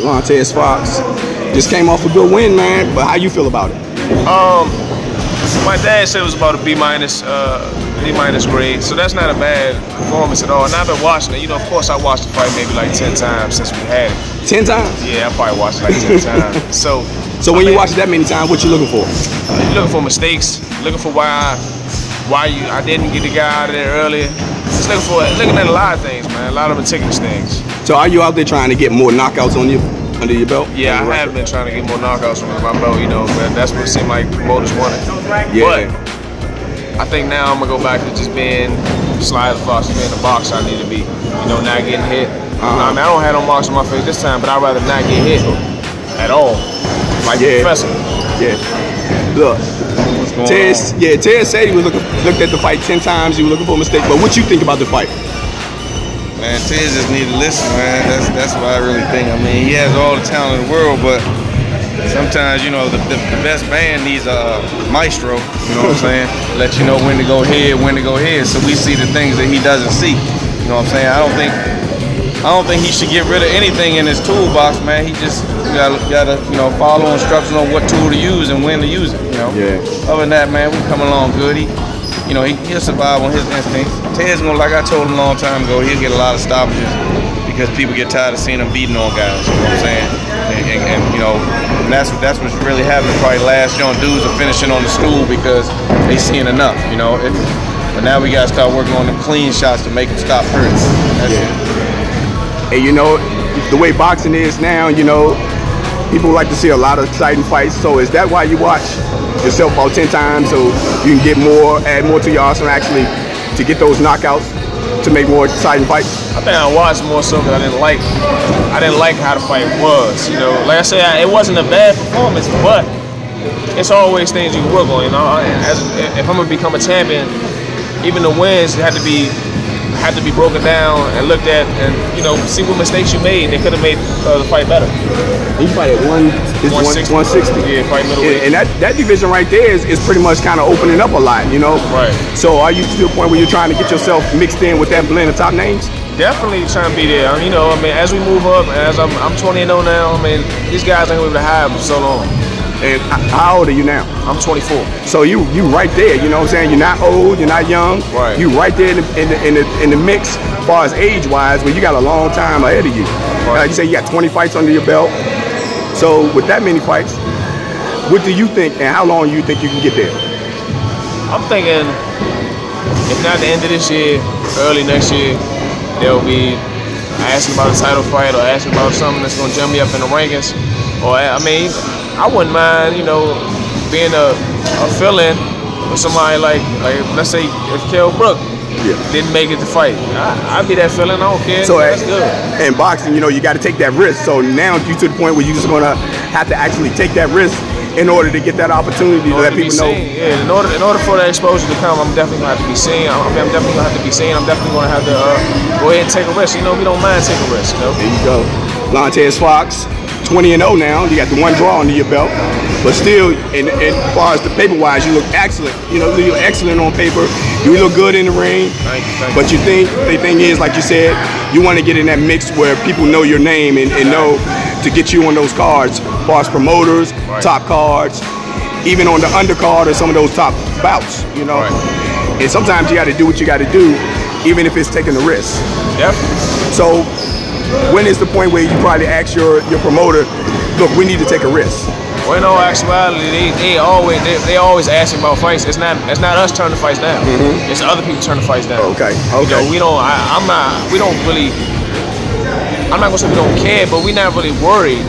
Alantez Fox just came off a good win, man. But how you feel about it? My dad said it was about a B minus grade, so that's not a bad performance at all. And I've been watching it. You know, of course, I watched the fight maybe like 10 times since we had it. 10 times? Yeah, I probably watched it like 10 times. So when you watch it that many times, what you looking for? You're looking for mistakes. Looking for why I didn't get the guy out of there earlier. Just looking at a lot of things, man. A lot of meticulous things. So are you out there trying to get more knockouts on you? Under your belt? Yeah, I have been trying to get more knockouts under my belt, you know, but that's what it seemed like promoters wanted. Yeah. But I think now I'm going to go back to just being SlyAza Fox, being the boxer I need to be. You know, not getting hit. I mean, I don't have no marks on my face this time, but I'd rather not get hit at all. Like the professor. Yeah. Look, Ted said he was looked at the fight 10 times, he was looking for a mistake, but what you think about the fight? Man, Ted just need to listen, man. That's what I really think. I mean, he has all the talent in the world, but sometimes, you know, the best band needs a maestro, you know what I'm saying? Let you know when to go ahead, when to go ahead, so we see the things that he doesn't see. You know what I'm saying? I don't think he should get rid of anything in his toolbox, man. He just gotta you know, follow instructions on what tool to use and when to use it, you know? Yeah. Other than that, man, we coming along good. You know, he'll survive on his instincts. Ted's gonna, like I told him a long time ago, he'll get a lot of stoppages because people get tired of seeing him beating on guys, you know what I'm saying? And you know, that's what's really happening probably last year. Dudes are finishing on the stool because they seeing enough, you know? But now we gotta start working on the clean shots to make them stop hurting. That's it. And you know, the way boxing is now, you know, people like to see a lot of exciting fights. So is that why you watch yourself about 10 times, so you can get more, add more to your arsenal actually to get those knockouts to make more exciting fights? I think I watched more so because I didn't like how the fight was. You know, like I said, it wasn't a bad performance, but it's always things you can work on. You know, if I'm gonna become a champion, even the wins have to be broken down and looked at, and you know, see what mistakes you made. They could have made the fight better. You fight at 160. Yeah, fight middleweight. And that division right there is pretty much kind of opening up a lot, you know. Right. So are you to the point where you're trying to get yourself mixed in with that blend of top names? Definitely trying to be there. I mean, you know, I mean, as we move up, as I'm 20-0 now. I mean, these guys ain't gonna be able to hide for so long. And how old are you now? I'm 24. So you right there, you know what I'm saying? You're not old, you're not young. Right. You right there in the mix as far as age-wise, but you got a long time ahead of you. Right. You say you got 20 fights under your belt. So with that many fights, what do you think and how long do you think you can get there? I'm thinking, if not the end of this year, early next year, they'll be asking about a title fight or asking about something that's gonna jump me up in the rankings. Or, I mean, I wouldn't mind, you know, being a fill-in with somebody like let's say if Kell Brook didn't make it to fight. I'd be that fill-in, I don't care. So that's good. In boxing, you know, you got to take that risk. So now you to the point where you're just going to have to actually take that risk in order to get that opportunity to let people know. Yeah, in order for that exposure to come, I'm definitely going to have to be seen. I'm definitely going to have to be seen. I'm definitely going to have to go ahead and take a risk. You know, we don't mind taking a risk, you know? There you go. Alantez Fox. 20-0 now. You got the one draw under your belt, but still, as far as the paper-wise, you look excellent. You know, you look excellent on paper. You look good in the ring. Thank you. But you think the thing is, like you said, you want to get in that mix where people know your name and know to get you on those cards, as far as promoters, top cards, even on the undercard or some of those top bouts. You know, and sometimes you got to do what you got to do, even if it's taking a risk. Definitely. So. When is the point where you probably ask your promoter, look, we need to take a risk? Well, in all actuality, they always asking about fights. It's not us turning the fights down. It's other people turning the fights down. Okay. You know, I'm not gonna say we don't care, but we're not really worried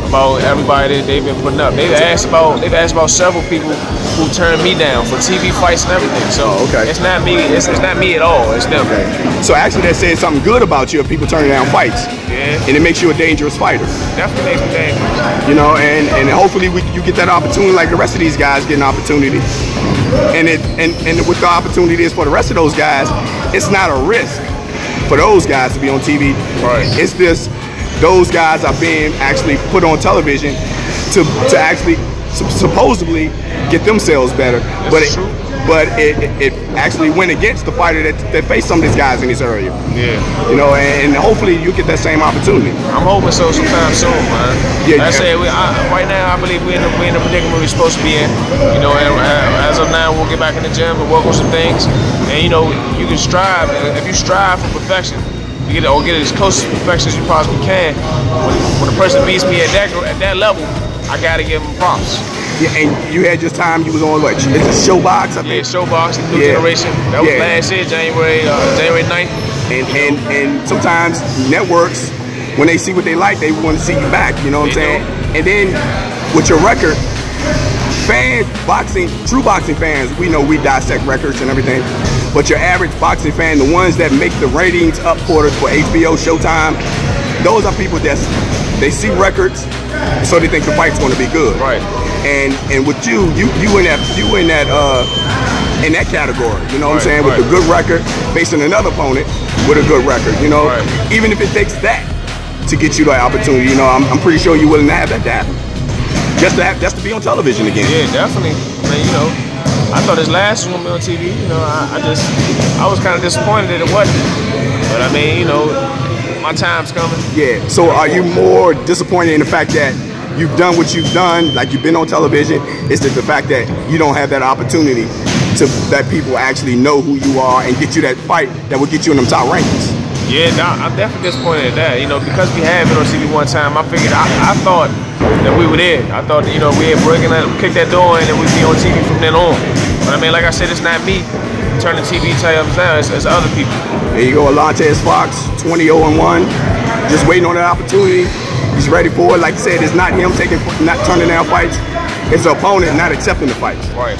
about everybody that they've been putting up. They've asked about several people who turned me down for TV fights and everything. So it's not me. It's not me at all. It's them. Okay. So actually, that says something good about you if people turning down fights. Yeah. And it makes you a dangerous fighter. Definitely makes me dangerous. You know, and hopefully you get that opportunity like the rest of these guys get an opportunity. And what the opportunity is for the rest of those guys, it's not a risk for those guys to be on TV. Right. It's just those guys are being actually put on television to actually supposedly get themselves better. but it actually went against the fighter that faced some of these guys in this area. Yeah. You know, and hopefully you get that same opportunity. I'm hoping so sometime soon, man. Yeah, like I said, right now I believe we're in the predicament we're supposed to be in. You know, and as of now, we'll get back in the gym and work on some things. And you know, you can strive. If you strive for perfection, you get it as close to perfection as you possibly can. When a person beats me at that level, I gotta give them props. Yeah, and you had your time. You was on what? It's a Showbox, I think. Yeah, Showbox, New Generation. That was last year, January 9th. And sometimes networks, when they see what they like, they want to see you back. You know what I'm saying? And then with your record, true boxing fans, we know we dissect records and everything. But your average boxing fan, the ones that make the ratings up for HBO, Showtime, those are people they see records, so they think the fight's going to be good. Right. And with you in that category. You know what I'm saying? With a good record, facing another opponent with a good record. You know, even if it takes that to get you that opportunity, you know, I'm pretty sure you're willing to have that to happen. Just to be on television again. Yeah, definitely. I mean, you know, I thought this last one would be on TV. You know, I was kind of disappointed that it wasn't. But I mean, you know, my time's coming. Yeah. So are you more disappointed in the fact that you've done what you've done, like you've been on television? It's the fact that you don't have that opportunity to let people actually know who you are and get you that fight that will get you in them top rankings. Yeah, I'm definitely disappointed at that. You know, because we had been on TV one time, I figured I thought that we were there. I thought that, you know, we had kicked that door in and we'd be on TV from then on. But I mean, like I said, it's not me turning TV tables down. It's other people. There you go, Alantez Fox, 20-0-1, just waiting on that opportunity. He's ready for it. Like you said, it's not him not turning down fights. It's the opponent not accepting the fights. Right.